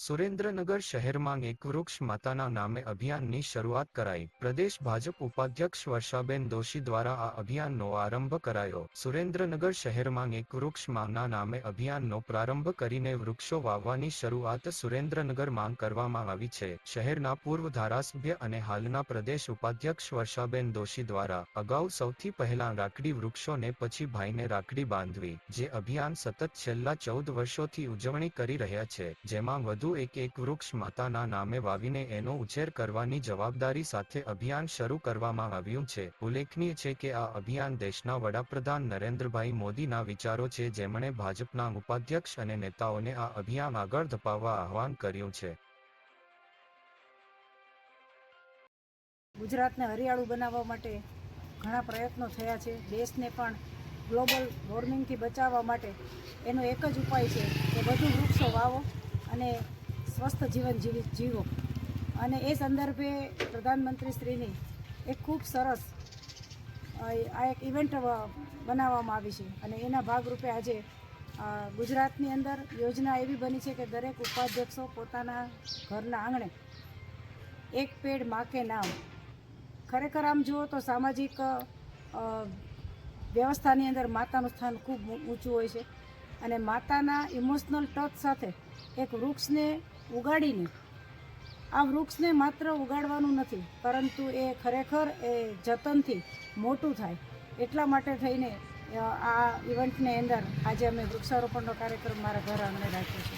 સુરેન્દ્રનગર શહેરમાં એક વૃક્ષ માતાના નામે અભિયાનની શરૂઆત કરાઈ। પ્રદેશ ભાજપ ઉપાધ્યક્ષ વર્ષાબેન દોશી દ્વારા આ અભિયાનનો આરંભ કરાયો। સુરેન્દ્રનગર શહેરમાં એક વૃક્ષ માના નામે અભિયાનનો પ્રારંભ કરીને વૃક્ષો વાવવાની શરૂઆત સુરેન્દ્રનગરમાં કરવામાં આવી છે। શહેરના પૂર્વ ધારાસભ્ય અને હાલના પ્રદેશ ઉપાધ્યક્ષ વર્ષાબેન દોશી દ્વારા અગાઉ સૌથી પહેલા રાખડી વૃક્ષોને પછી ભાઈને રાખડી બાંધવી જે અભિયાન સતત છેલ્લા 14 વર્ષોથી ઉજવણી કરી રહ્યા છે, જેમાં વધુ એક વૃક્ષ માતાના નામે વાવીને એનો ઉછેર કરવાની જવાબદારી સાથે અભિયાન શરૂ કરવામાં આવ્યું છે। ઉલ્લેખનીય છે કે આ અભિયાન દેશના વડાપ્રધાન નરેન્દ્રભાઈ મોદીના વિચારો છે, જેમણે ભાજપના ઉપાધ્યક્ષ અને નેતાઓને આ અભિયાન આગળ ધપાવવા આહવાન કર્યું છે। ગુજરાતને હરિયાળું બનાવવા માટે ઘણા પ્રયત્નો થયા છે। દેશને પણ ગ્લોબલ વોર્મિંગથી બચાવવા માટે એનો એક જ ઉપાય છે કે વધુ વૃક્ષો વાવો અને સ્વસ્થ જીવન જીવો। અને એ સંદર્ભે પ્રધાનમંત્રીશ્રીની એક ખૂબ સરસ આ એક ઇવેન્ટ બનાવવામાં આવી છે અને એના ભાગરૂપે આજે ગુજરાતની અંદર યોજના એવી બની છે કે દરેક ઉપાધ્યક્ષો પોતાના ઘરના આંગણે એક પેડ માં કે નામ। ખરેખર આમ જુઓ તો સામાજિક વ્યવસ્થાની અંદર માતાનું સ્થાન ખૂબ ઊંચું હોય છે અને માતાના ઇમોશનલ ટચ સાથે એક વૃક્ષને ઉગાડીને આ વૃક્ષને માત્ર ઉગાડવાનું નથી પરંતુ એ ખરેખર એ જતનથી મોટું થાય એટલા માટે થઈને આ ઇવેન્ટની અંદર આજે અમે વૃક્ષારોપણનો કાર્યક્રમ મારા ઘર આંગણે રાખ્યો છે।